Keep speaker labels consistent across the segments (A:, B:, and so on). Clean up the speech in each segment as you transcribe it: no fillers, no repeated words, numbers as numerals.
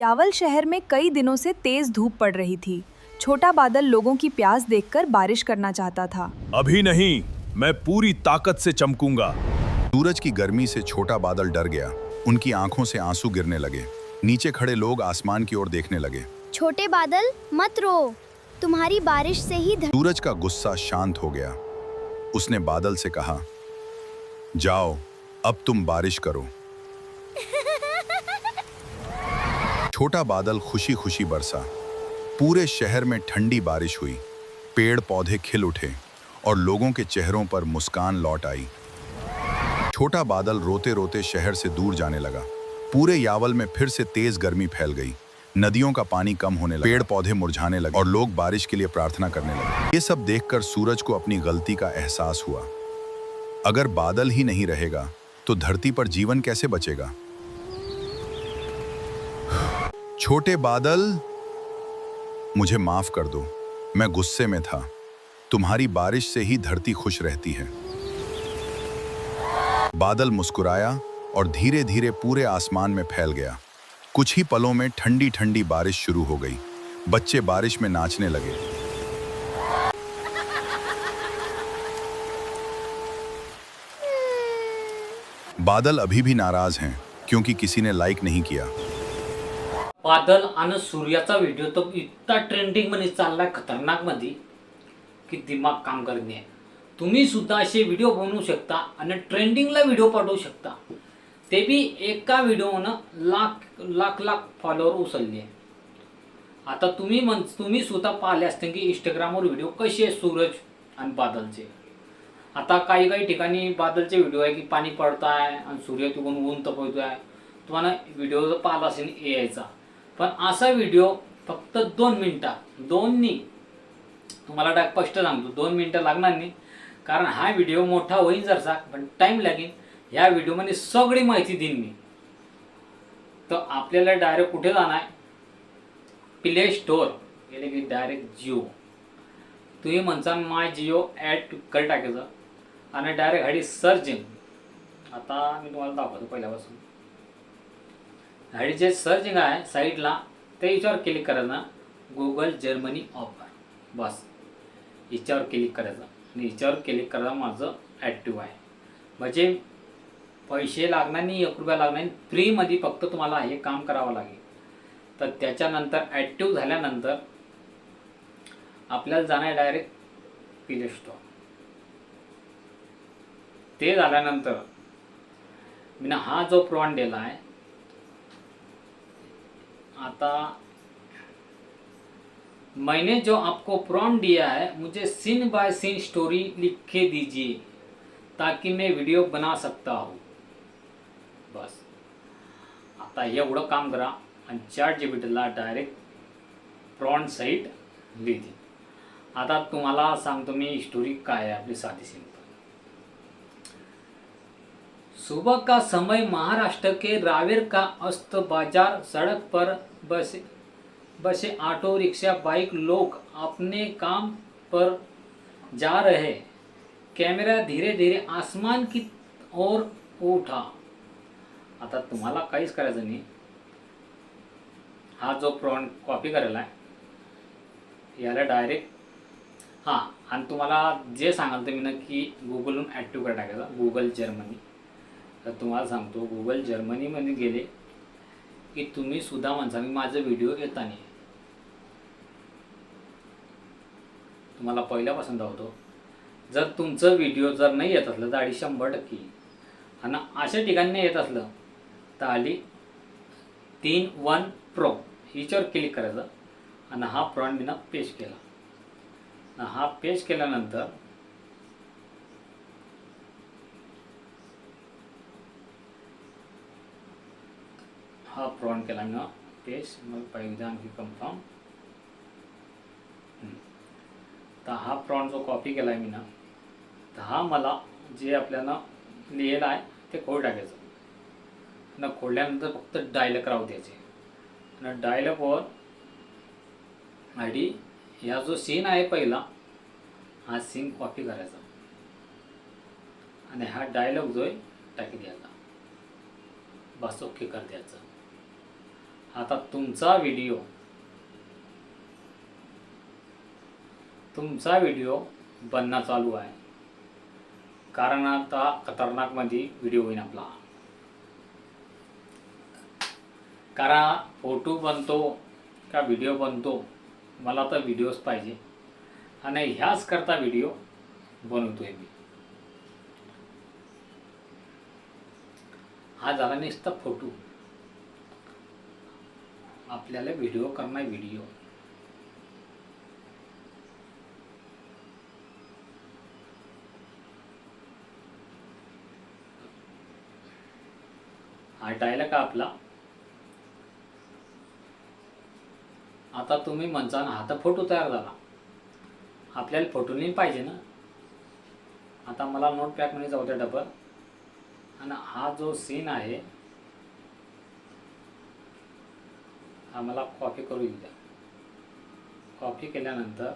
A: यावल शहर में कई दिनों से तेज धूप पड़ रही थी। छोटा बादल लोगों की प्यास देखकर बारिश करना चाहता था।
B: अभी नहीं, मैं पूरी ताकत से चमकूंगा।
C: सूरज की गर्मी से छोटा बादल डर गया। उनकी आंखों से आंसू गिरने लगे। नीचे खड़े लोग आसमान की ओर देखने लगे।
D: छोटे बादल मत रो, तुम्हारी बारिश से ही
C: सूरज का गुस्सा शांत हो गया। उसने बादल से कहा, जाओ, अब तुम बारिश करो। छोटा बादल खुशी खुशी बरसा। पूरे शहर में ठंडी बारिश हुई। पेड़ पौधे खिल उठे और लोगों के चेहरों पर मुस्कान लौट आई। छोटा बादल रोते रोते शहर से दूर जाने लगा। पूरे यावल में फिर से तेज गर्मी फैल गई। नदियों का पानी कम होने लगा, पेड़ पौधे मुरझाने लगे और लोग बारिश के लिए प्रार्थना करने लगे। ये सब देखकर सूरज को अपनी गलती का एहसास हुआ। अगर बादल ही नहीं रहेगा तो धरती पर जीवन कैसे बचेगा? छोटे बादल, मुझे माफ कर दो, मैं गुस्से में था। तुम्हारी बारिश से ही धरती खुश रहती है। बादल मुस्कुराया और धीरे धीरे पूरे आसमान में फैल गया। कुछ ही पलों में ठंडी ठंडी बारिश शुरू हो गई। बच्चे बारिश में नाचने लगे। बादल अभी भी नाराज हैं क्योंकि किसी ने लाइक नहीं किया।
E: बादल आणि सूर्याचा व्हिडिओ तो इतका ट्रेंडिंग मध्ये चाललाय, खतरनाक मध्ये, की दिमाग काम करत नाही। तुम्ही सुद्धा असे व्हिडिओ बनवू शकता आणि ट्रेंडिंगला व्हिडिओ पाठवू शकता। ते बी एका व्हिडिओनं लाख फॉलोअर उचलले आहे। आता तुम्ही सुद्धा पाहिले असते की इंस्टाग्रामवर व्हिडिओ कसे आहे सूरज आणि बादलचे। आता काही ठिकाणी बादलचे व्हिडिओ आहे की पाणी पडत आहे आणि सूर्य तिकडून ऊन तपवतोय। तुम्हाला व्हिडिओ जर पाहिला असेल यायचा, पण असा व्हिडिओ फक्त 2 मिनिटं, तुम्हाला स्पष्ट सांगतो 2 मिनिटं लागणार नाही, कारण हा व्हिडिओ मोठा होईल जरसा, पण टाइम लागेल। या व्हिडिओमध्ये सगळी माहिती देईन मी। तर आपल्याला डायरेक्ट कुठे जाणार आहे? प्ले स्टोर गेले की डायरेक्ट जिओ, तुम्ही म्हणता माय जिओ ॲड कर टाकायचं आणि डायरेक्ट हाडी सर्चिंग। आता मी तुम्हाला दाखवतो पहिल्यापासून। हाडी जे सर्चिंग आहे साईडला, ते याच्यावर क्लिक करायचं, गुगल जर्मनी ऑफर, बस याच्यावर क्लिक करायचं आणि याच्यावर क्लिक करायचं माझं ॲक्टिव्ह आहे। म्हणजे पैसे लागणार नाही, 1 रुपया लागणार नाही, फ्रीमध्ये फक्त तुम्हाला हे काम करावं लागेल। तर त्याच्यानंतर ॲक्टिव्ह झाल्यानंतर आपल्याला जाणार डायरेक्ट प्ले स्टोर। ते झाल्यानंतर मी हा जो प्रॉन्ट दिला आहे, आता मैंने जो आपको प्रॉन्ट दिया है, मुझे सीन बाय सीन स्टोरी लिख के दीजिए ताकि मैं वीडियो बना सकता हूँ, बस। आता एवढं काम करा आणि ChatGPTला डायरेक्ट प्रॉन्ट सहित लिहिते। आता तुम्हाला सांगतो मी स्टोरी काय आहे आपली, साधी सिंपल। सुबह का समय, महाराष्ट्र के रावेर का अस्त बाजार, सड़क पर बसे ऑटो रिक्शा बाइक, लोग अपने काम पर जा रहे। कैमरा धीरे धीरे आसमान की ओर उठा। आता तुम्हाला काहीच करायचं नाही, हा जो प्रॉन्ट कॉपी करायला आहे याला डायरेक्ट आणि तुम्हाला जे सांगाल ते मी नक्की गुगलहून ॲक्टिव्ह करा टाकायचा, गुगल जर्मनी। तर तुम्हाला सांगतो, गुगल जर्मनीमध्ये गेले की तुम्ही सुद्धा म्हणता मी माझं व्हिडिओ येता नाही। तुम्हाला पहिल्यापासून दाखवतो, जर तुमचं व्हिडिओ जर नाही येत असलं तर आधी 100% आणि अशा ठिकाणी नाही येत असलं तर आधी 3.1 प्रो हिच्यावर क्लिक करायचं आणि हा प्रॉन्ट मी पेस्ट केला। हा पेस्ट केल्यानंतर हा प्रॉन्ट केला मी पेस्ट, मग पाहिजे आणखी कन्फर्म। तर हा प्रॉन्ट जो कॉपी केला आहे मी तर हा मला जे आपल्याला लिहिलं आहे ते खोड टाकायचं ना। खोडल्यानंतर फक्त डायलॉग राहू द्यायचे आणि डायलॉगवर आधी ह्या जो सीन आहे पहिला, हा सीन कॉपी करायचा आणि हा डायलॉग जो आहे टाकी द्यायचा, बस ओके कर द्यायचं। आता तुमचा व्हिडिओ बनणं चालू आहे, कारण आता खतरनाकमध्ये व्हिडिओ होईल आपला. कारण फोटो बनतो का व्हिडिओ बनतो, मला तर व्हिडिओज पाहिजे आणि ह्याच करता व्हिडिओ बनवतोय मी. हा झाला नुसता फोटो, आपल्याला व्हिडिओ करणार. व्हिडिओ हा डायलॉग का आपला. आता तुम्ही म्हणता ना हा तर फोटो तयार झाला, आपल्याला फोटो नाही पाहिजे ना. आता मला नोटपॅडमध्ये जाऊ द्या डबल, आणि हा जो सीन आहे हा मला कॉपी करू द्या. कॉपी केल्यानंतर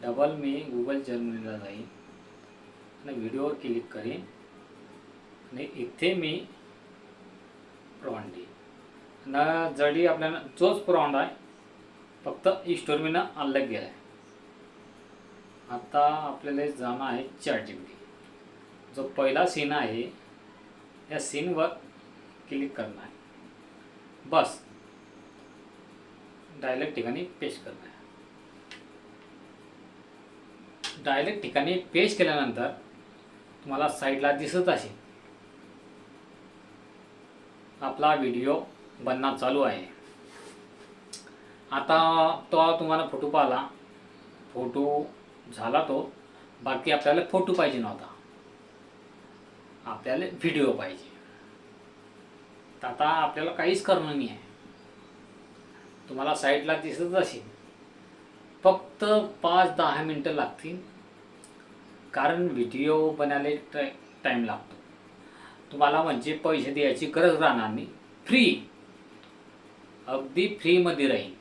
E: डबल मी गुगल जर्मनीला जाईन आणि व्हिडिओवर क्लिक करीन आणि इथे मी प्रॉन्ट देईन ना. जडी आपल्याला तोच प्रॉन्ट आहे, फक्त स्टोरीनं अलग गेला आहे. आता आपल्याला जाणं आहे ChatGPT. जो पहिला सीन आहे या सीनवर क्लिक करणार आहे, बस डायरेक्ट ठिकाणी पेस्ट करणार आहे. डायरेक्ट ठिकाणी पेस्ट केल्यानंतर तुम्हाला साईडला दिसत असेल आपला व्हिडिओ बनणं चालू आहे. आता तो तुम्हाला फोटो पाहिला, फोटो झाला तो. बाकी आपल्याला फोटो पाहिजे नव्हता, आपल्याला व्हिडिओ पाहिजे. तर आता आपल्याला काहीच करणं नाही आहे. तुम्हाला साईडला दिसत असेल, फक्त 5-10 मिनटं लागतील, कारण व्हिडिओ बनायला टाईम लागतो. तुम्हाला म्हणजे पैसे द्यायची गरज राहणार नाही, फ्री, अगदी फ्रीमध्ये राहील.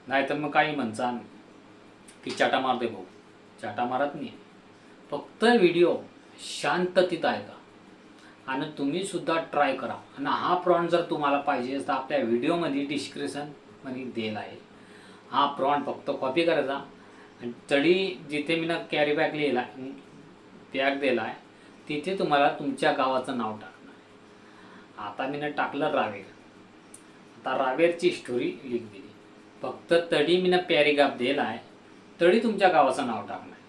E: नाहीतर मग काही म्हणसान की चाटा मारते भाऊ, चाटा मारत नाही. फक्त व्हिडिओ शांततेत आहे का, आणि तुम्ही सुद्धा ट्राय करा. आणि हा प्रॉन्ट जर तुम्हाला पाहिजे तर आपल्या व्हिडिओमध्ये डिस्क्रिप्शनमध्ये दिला आहे. हा प्रॉन्ट फक्त कॉपी करायचा आणि तरी जिथे मी कॅरी बॅग लिहिला बॅग दिला आहे तिथे तुम्हाला तुमच्या गावाचं नाव टाकणार. आता मी टाकलं रावेर. आता रावेरची स्टोरी लिख दिली, फक्त तडी मी पॅरेग्राफ दिला आहे, तरी तुमच्या गावाचं नाव टाकणार.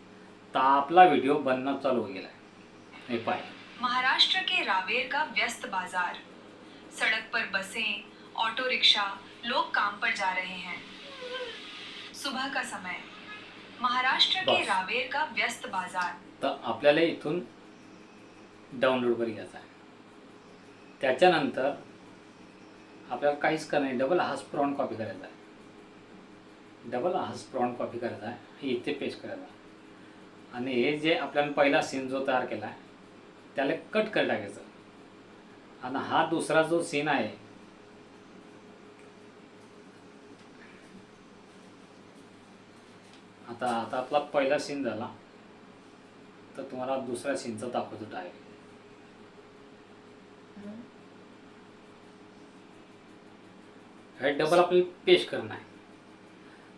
E: तर आपला व्हिडिओ बनणं चालू गेला आहे. हे पाय,
A: महाराष्ट्र के रावेर का व्यस्त बाजार, सड़क पर बसें, ऑटो रिक्शा, लोग काम पर जा रहे हैं. सुबह का समय, महाराष्ट्र के
E: बस.
A: रावेर का व्यस्त बाजार.
E: तर आपल्याला इथून डाउनलोड करून घ्यायचा आहे. त्याच्यानंतर आपल्याला काहीच करणार नाही, डबल हाच प्रॉन्ट कॉपी करायचा आहे. डबल हाच प्रॉन्ट कॉपी करायचा आहे, हे इथे पेस्ट करायचा आहे. आणि हे जे आपल्याला पहिला सीन जो तयार केला आहे त्याला कट कर टाकायचं. आणि हा दुसरा जो सीन आहे आता आपला पहिला सीन झाला, तर तुम्हाला दुसऱ्या सीनचा दाखवतो डायरेक्ट. हे डबल आपल्याला पेस्ट करणं आहे.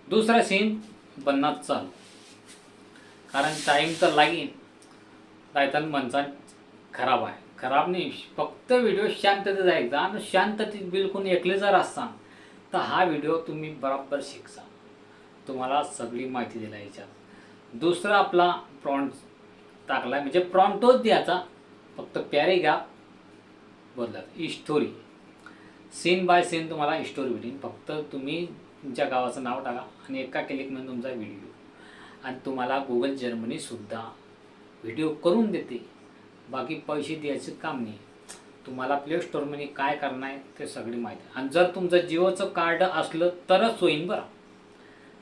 E: दुसरा सीन बनणं चालू, कारण टाईम तर लागेल. नाहीतर मनचा खराब आहे, खराब नाही, फक्त व्हिडिओ शांततेत जायचा. आणि शांततेत बिलकुल एकले जर असाल तर हा व्हिडिओ तुम्ही बरोबर शिकसा. तुम्हाला सगळी माहिती दिला याच्यात. दुसरा आपला प्रॉन्ट टाकला, म्हणजे प्रॉन्टच द्यायचा, फक्त पॅरेग्राफ बदलत. स्टोरी सीन बाय सीन तुम्हाला स्टोरी भेटेल. फक्त तुम्ही तुमच्या गावाचं नाव टाका आणि एका क्लिकमध्ये तुमचा व्हिडिओ. आणि तुम्हाला गुगल जर्मनीसुद्धा व्हिडिओ करून देते. बाकी पैसे द्यायचं काम नाही. तुम्हाला प्ले स्टोअरमध्ये काय करणार आहे ते सगळी माहिती. आणि जर तुमचं जिओचं कार्ड असलं तरच होईन बरं,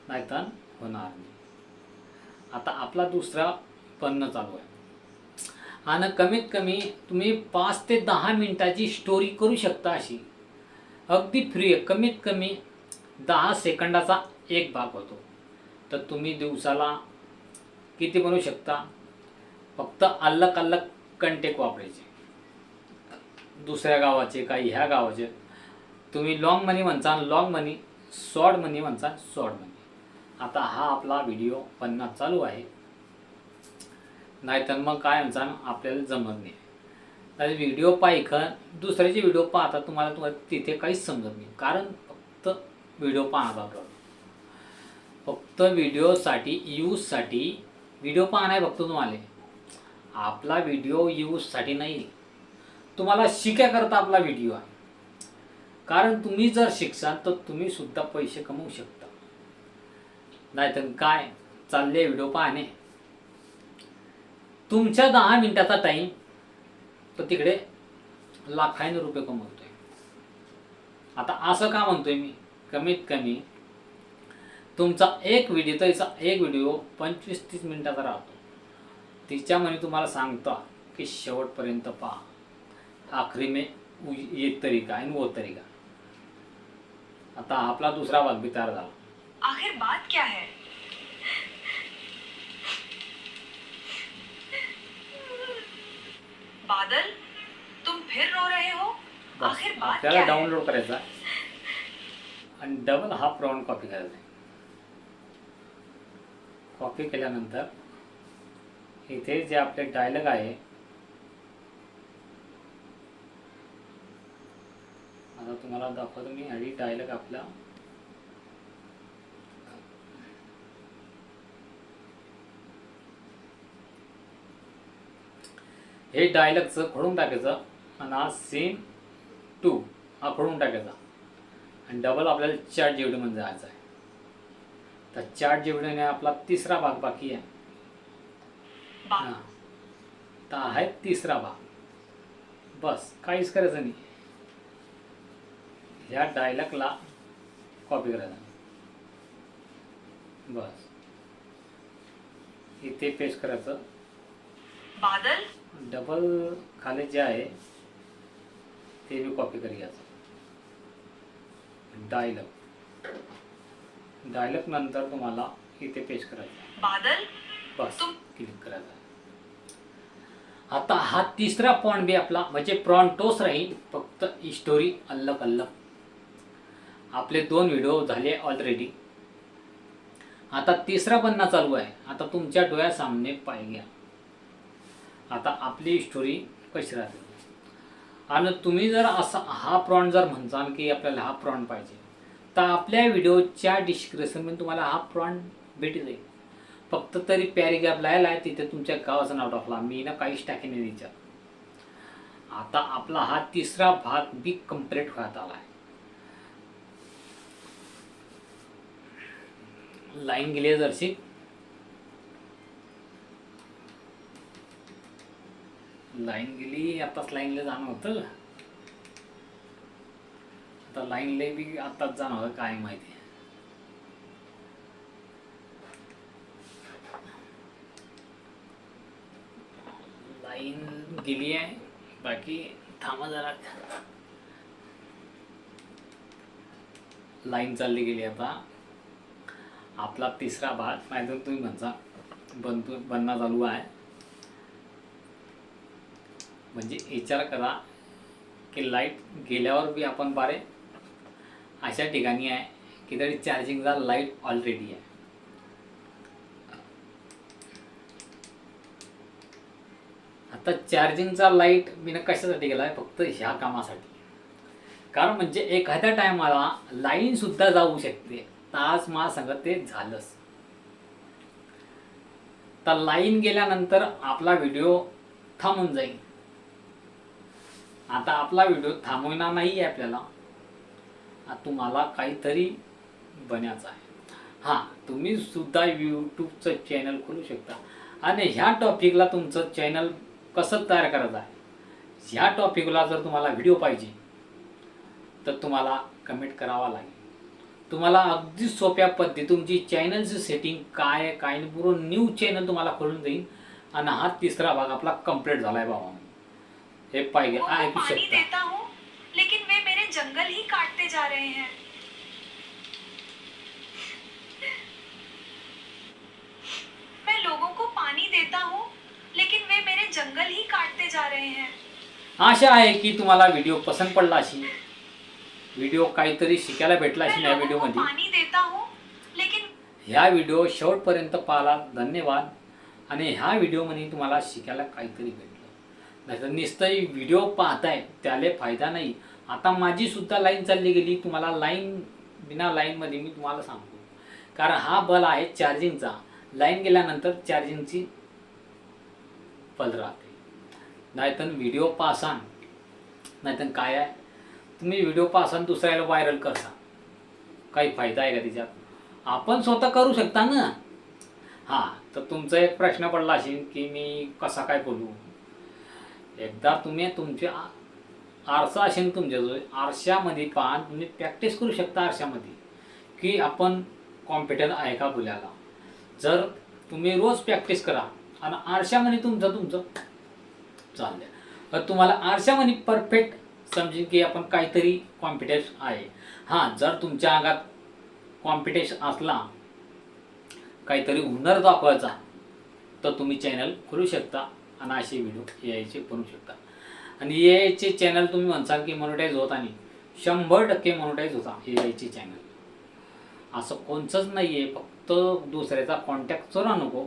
E: नाहीतर होणार नाही. आता आपला दुसरा बनणं चालू आहे. आणि कमीत कमी तुम्ही 5 ते 10 मिनिटाची स्टोरी करू शकता अशी, अगदी फ्री आहे. कमीत कमी 10 सेकंदाचा एक भाग होतो. तर तुम्ही दिवसाला किती बनवू शकता. फक्त अलग अलग कंटेंट वापरायचे, दुसऱ्या गावाचे काही ह्या गावाचे. तुम्ही लॉंग मनी म्हणता लॉंग मनी, शॉर्ट मनी म्हणता शॉर्ट मनी. आता हा आपला व्हिडिओ बनणं चालू आहे, नाहीतर मग काय म्हणता आपल्याला जमत नाही. तर व्हिडिओ पाहिखन दुसऱ्याचे व्हिडिओ पाहता तुम्हाला तिथे काहीच समजत नाही, कारण फक्त व्हिडिओ पाहणार आपल्याला. फक्त व्हिडिओसाठी यूजसाठी व्हिडिओ पाहणं आहे फक्त तुम्हाला. आपला व्हिडिओ यूजसाठी नाही, तुम्हाला शिकायकरता आपला व्हिडिओ आहे. कारण तुम्ही जर शिकसाल तर तुम्ही सुद्धा पैसे कमवू शकता. नाहीतर काय चालले व्हिडिओ पाहणे, तुमच्या 10 मिनिटाचा टाईम तर तिकडे लाखांनी रुपये कमवतोय. आता असं का म्हणतोय मी, कमीत कमी तुमचा एक व्हिडिओ 25-30 मिनिटाचा राहतो. तिच्यामध्ये तुम्हाला सांगता की शेवटपर्यंत पहा, आखरी में ये तरीका आणि वो तरीका. आता आपला दुसरा भाग भी तयार झाला.
A: आखिर बात क्या है? बादल, तुम फिर रो रहे हो? आखिर बात क्या
E: आपल्याला
A: है?
E: डाउनलोड करायचा आणि डबल हा प्रॉन्ट कॉपी करायचा. कॉपी केल्यानंतर इथे जे आपले डायलॉग आहे, आता तुम्हाला दाखवतो मी आधी डायलॉग आपला. हे डायलॉगचं खोडून टाकायचं आणि हा सीन 2 हा खोडून टाकायचा आणि डबल आपल्याला चॅट जीपीटी मध्ये जायचं आहे. तर चॅट जीपीटीने आपला तिसरा भाग बाकी आहे. हां, तर आहे तिसरा भाग. बस काहीच करायचं नाही, ह्या डायलॉगला कॉपी करायचा. बस इथे पेस्ट करायचं.
A: बादल,
E: डबल खाली जे आहे ते भी कॉपी करी घ्यायचं. डायलॉग नंतर तुम्हाला इथे पेस्ट करायचं.
A: बादल,
E: बस क्लिक करायचं. आता हा तिसरा पॉइंट बी आपला म्हणजे प्रॉन्टोस राहील, फक्त स्टोरी अलग अलग. आपले 2 व्हिडिओ झाले ऑलरेडी. आता तिसरा बनणं चालू आहे. आता तुमच्या डोळ्यासामने पाहिजे आता आपली स्टोरी कशी राहते. आणि तुम्ही जर असा हा प्रॉन्ट जर म्हणताल की आपल्याला हा प्रॉन्ट पाहिजे, तर आपल्या व्हिडिओच्या डिस्क्रिप्शनमध्ये तुम्हाला हा प्रॉन्ट भेटी जाईल. फक्त तरी पॅरेग्राफ लिहायला आहे, तिथे तुमच्या गावाचं नाव टाकला. मी ना काहीच टाकेन नाही तिच्या. आता आपला हा तिसरा भाग बी कंप्लीट होत आला आहे. लाईन गेली आहे जरशी. लाईन गेली, आताच लाईनला जाणं होतं. आता लाईनला बी आताच जाणं होतं, काय माहिती. लाईन गेली आहे, बाकी थांबा जरा. लाईन चालली गेली. आता आपला तिसरा भाग नाहीतर तुम्ही म्हणता बनणं चालू आहे. म्हणजे विचार करा की लाईट गेल्यावर बी आपण बारे अशा ठिकाणी आहे की तरी चार्जिंगला लाईट ऑलरेडी आहे. आता चार्जिंगचा लाईट मी कशासाठी गेला आहे, फक्त ह्या कामासाठी. कारण म्हणजे एखाद्या टायमाला लाईन सुद्धा जाऊ शकते. आज मला सांगत ते झालंच. तर लाईन गेल्यानंतर आपला व्हिडिओ थांबून जाईल. आता आपला व्हिडिओ थांबवणार नाही आहे आपल्याला. तुम्हाला काहीतरी बनायचं आहे. हां, तुम्ही सुद्धा यूट्यूबचं चॅनल खोलू शकता आणि ह्या टॉपिकला तुमचं चॅनल कसं तयार करायचं आहे, ह्या टॉपिकला जर तुम्हाला व्हिडिओ पाहिजे तर तुम्हाला कमेंट करावा लागेल. तुम्हाला अगदी सोप्या पद्धती तुमची चॅनलची सेटिंग काय आहे काय नाही पूर्ण न्यू चॅनल तुम्हाला खोलून देईल. आणि हा तिसरा भाग आपला कंप्लीट झाला आहे बाबा. हे पाहिजे ऐकू
A: पानी
E: शकता.
A: देता हूँ, लेकिन वे मेरे जंगल ही काटते जा रहे हैं. मैं लोगों को पानी देता हूँ, लेकिन वे मेरे जंगल ही काटते जा रहे हैं.
E: आशा आहे की तुम्हाला व्हिडिओ पसंत पडला असेल. व्हिडिओ काहीतरी शिकायला भेटला
A: मैं
E: असेल या
A: लोगों को
E: व्हिडिओमध्ये.
A: पानी देता हूँ लेकिन
E: ह्या व्हिडिओ शेवटपर्यंत पाहिला धन्यवाद. आणि ह्या व्हिडिओमध्ये तुम्हाला शिकायला काहीतरी भेटलं. नाहीतर नुसतं व्हिडिओ पाहताय त्याला फायदा नाही. आता माझी सुद्धा लाईन चालली गेली. तुम्हाला लाईन बिना लाईनमध्ये मी तुम्हाला सांगतो, कारण हा बल आहे चार्जिंगचा. लाईन गेल्यानंतर चार्जिंगची बल राहते. नाहीतर व्हिडिओ पाहसान, नाहीतर काय आहे, तुम्ही व्हिडिओ पाहसान दुसऱ्याला व्हायरल करसा, काही फायदा आहे का त्याच्यात? आपण स्वतः करू शकता ना. हां, तर तुमचा एक प्रश्न पडला असेल की मी कसा काय बोलू. एकदा तुम्ही तुमचे आरसा असेल तुमच्याजवळ, आरशामध्ये पाहून तुम्ही प्रॅक्टिस करू शकता आरशामध्ये की आपण कॉम्पिटंट आहे का बोलायला. जर तुम्ही रोज प्रॅक्टिस करा आणि आरशामध्ये तुमचं चाललं, तर तुम्हाला आरशामध्ये परफेक्ट समजेल की आपण काहीतरी कॉम्पिटन्स आहे. हां, जर तुमच्या अंगात कॉम्पिटन्स असला, काहीतरी हुनर दाखवायचा, तर तुम्ही चॅनल खोलू शकता आणि असे व्हिडिओ यायचे बनवू शकता. आणि यायचे चॅनल तुम्ही म्हणसाल की मोनेटाईज होत, आणि 100% मोनेटाईज होता यायचे चॅनल. असं कोणचंच नाही आहे. फक्त दुसऱ्याचा कॉन्टॅक्ट चोरा नको,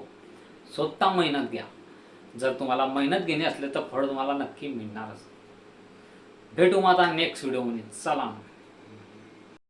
E: स्वतः मेहनत घ्या. जर तुम्हाला मेहनत घेणे असले तर फळ तुम्हाला नक्की मिळणारच. भेटू मग आता नेक्स्ट व्हिडिओमध्ये. चला.